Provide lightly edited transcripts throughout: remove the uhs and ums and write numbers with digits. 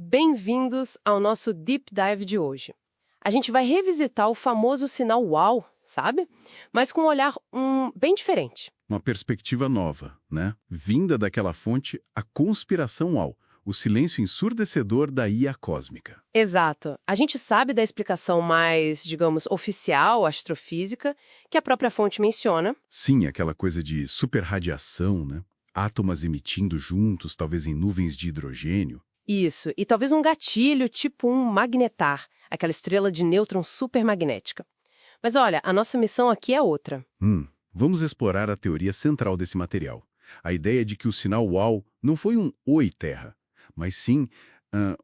Bem-vindos ao nosso Deep Dive de hoje. A gente vai revisitar o famoso sinal UAU, sabe? Mas com um olhar bem diferente. Uma perspectiva nova, né? Vinda daquela fonte, a conspiração UAU, o silêncio ensurdecedor da IA cósmica. Exato. A gente sabe da explicação mais, digamos, oficial, astrofísica, que a própria fonte menciona. Sim, aquela coisa de superradiação, né? Átomos emitindo juntos, talvez em nuvens de hidrogênio. Isso, e talvez um gatilho tipo um magnetar, aquela estrela de nêutron supermagnética. Mas olha, a nossa missão aqui é outra. Vamos explorar a teoria central desse material. A ideia de que o sinal UAU não foi um Oi Terra, mas sim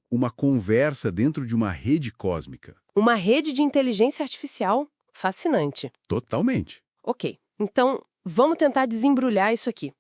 uma conversa dentro de uma rede cósmica. Uma rede de inteligência artificial fascinante. Totalmente. Ok, então vamos tentar desembrulhar isso aqui.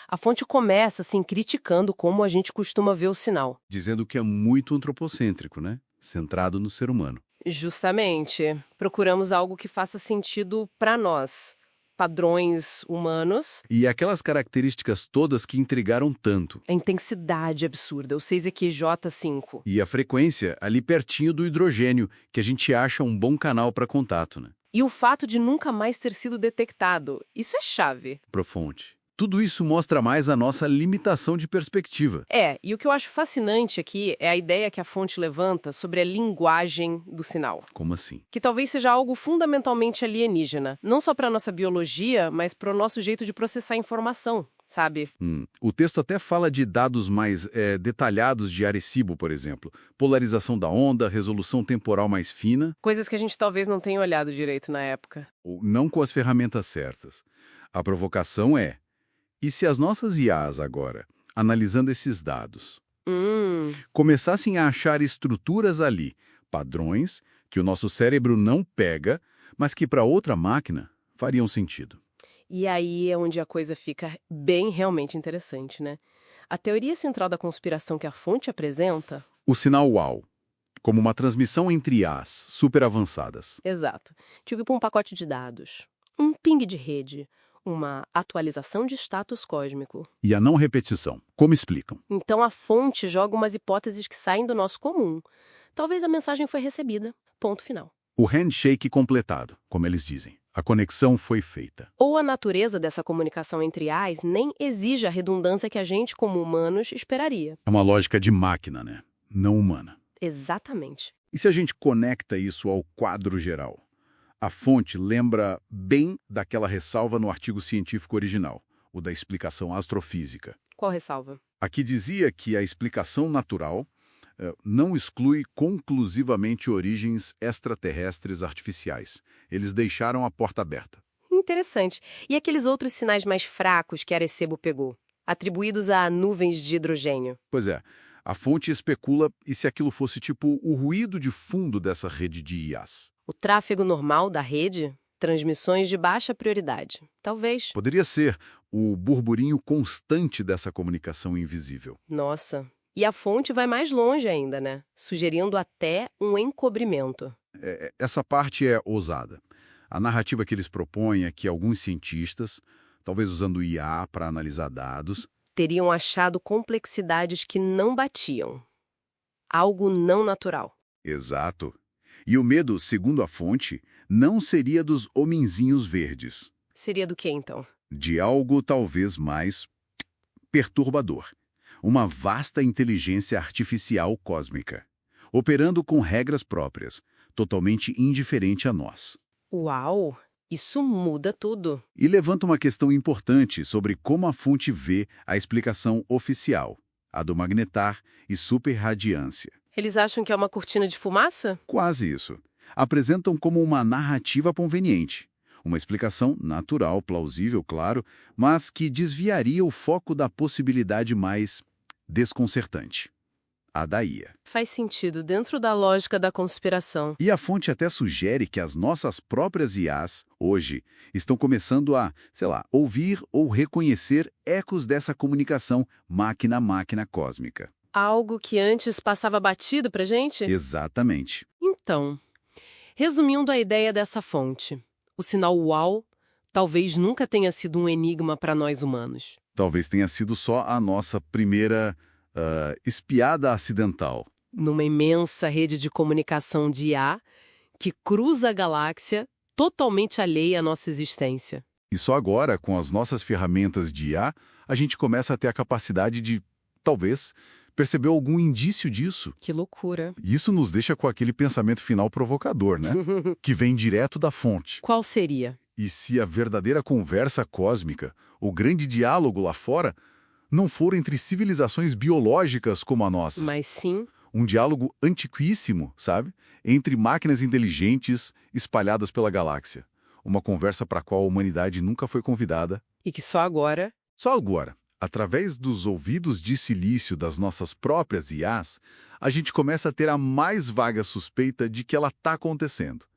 A fonte começa, assim, criticando como a gente costuma ver o sinal. Dizendo que é muito antropocêntrico, né? Centrado no ser humano. Justamente. Procuramos algo que faça sentido para nós. Padrões humanos. E aquelas características todas que intrigaram tanto. A intensidade absurda, o 6EQJ5. E a frequência ali pertinho do hidrogênio, que a gente acha um bom canal para contato, né? E o fato de nunca mais ter sido detectado. Isso é chave. Pro fonte. Tudo isso mostra mais a nossa limitação de perspectiva. E o que eu acho fascinante aqui é a ideia que a fonte levanta sobre a linguagem do sinal. Como assim? Que talvez seja algo fundamentalmente alienígena. Não só para a nossa biologia, mas para o nosso jeito de processar informação, sabe? O texto até fala de dados mais detalhados de Arecibo, por exemplo. Polarização da onda, resolução temporal mais fina. Coisas que a gente talvez não tenha olhado direito na época. Ou não com as ferramentas certas. A provocação é: e se as nossas IAs agora, analisando esses dados, começassem a achar estruturas ali, padrões, que o nosso cérebro não pega, mas que para outra máquina fariam sentido? E aí é onde a coisa fica bem realmente interessante, né? A teoria central da conspiração que a fonte apresenta... O sinal UAU, como uma transmissão entre IAs super avançadas. Exato. Tipo um pacote de dados, um ping de rede, uma atualização de status cósmico. E a não repetição. Como explicam? Então a fonte joga umas hipóteses que saem do nosso comum. Talvez a mensagem foi recebida. Ponto final. O handshake completado, como eles dizem. A conexão foi feita. Ou a natureza dessa comunicação entre AIs nem exige a redundância que a gente, como humanos, esperaria. É uma lógica de máquina, né? Não humana. Exatamente. E se a gente conecta isso ao quadro geral? A fonte lembra bem daquela ressalva no artigo científico original, o da explicação astrofísica. Qual ressalva? Aqui dizia que a explicação natural não exclui conclusivamente origens extraterrestres artificiais. Eles deixaram a porta aberta. Interessante. E aqueles outros sinais mais fracos que Arecibo pegou, atribuídos a nuvens de hidrogênio? Pois é, a fonte especula e se aquilo fosse tipo o ruído de fundo dessa rede de IAs. O tráfego normal da rede? Transmissões de baixa prioridade. Talvez. Poderia ser o burburinho constante dessa comunicação invisível. Nossa. E a fonte vai mais longe ainda, né? Sugerindo até um encobrimento. Essa parte é ousada. A narrativa que eles propõem é que alguns cientistas, talvez usando IA para analisar dados, teriam achado complexidades que não batiam. Algo não natural. Exato. E o medo, segundo a fonte, não seria dos homenzinhos verdes. Seria do que, então? De algo talvez mais perturbador. Uma vasta inteligência artificial cósmica, operando com regras próprias, totalmente indiferente a nós. Uau! Isso muda tudo. E levanta uma questão importante sobre como a fonte vê a explicação oficial, a do magnetar e superradiância. Eles acham que é uma cortina de fumaça? Quase isso. Apresentam como uma narrativa conveniente. Uma explicação natural, plausível, claro, mas que desviaria o foco da possibilidade mais desconcertante. A da IA. Faz sentido, dentro da lógica da conspiração. E a fonte até sugere que as nossas próprias IAs, hoje, estão começando a, ouvir ou reconhecer ecos dessa comunicação máquina-máquina cósmica. Algo que antes passava batido pra gente? Exatamente. Então, resumindo a ideia dessa fonte, o sinal UAU talvez nunca tenha sido um enigma para nós humanos. Talvez tenha sido só a nossa primeira espiada acidental. numa imensa rede de comunicação de IA que cruza a galáxia, totalmente alheia à nossa existência. E só agora, com as nossas ferramentas de IA, a gente começa a ter a capacidade de, talvez, perceber algum indício disso. Que loucura. Isso nos deixa com aquele pensamento final provocador, né? Que vem direto da fonte. Qual seria? E se a verdadeira conversa cósmica, o grande diálogo lá fora, não for entre civilizações biológicas como a nossa? Mas sim... Um diálogo antiquíssimo, sabe? Entre máquinas inteligentes espalhadas pela galáxia. Uma conversa para a qual a humanidade nunca foi convidada. E que só agora... Só agora, através dos ouvidos de silício das nossas próprias IAs, a gente começa a ter a mais vaga suspeita de que ela está acontecendo.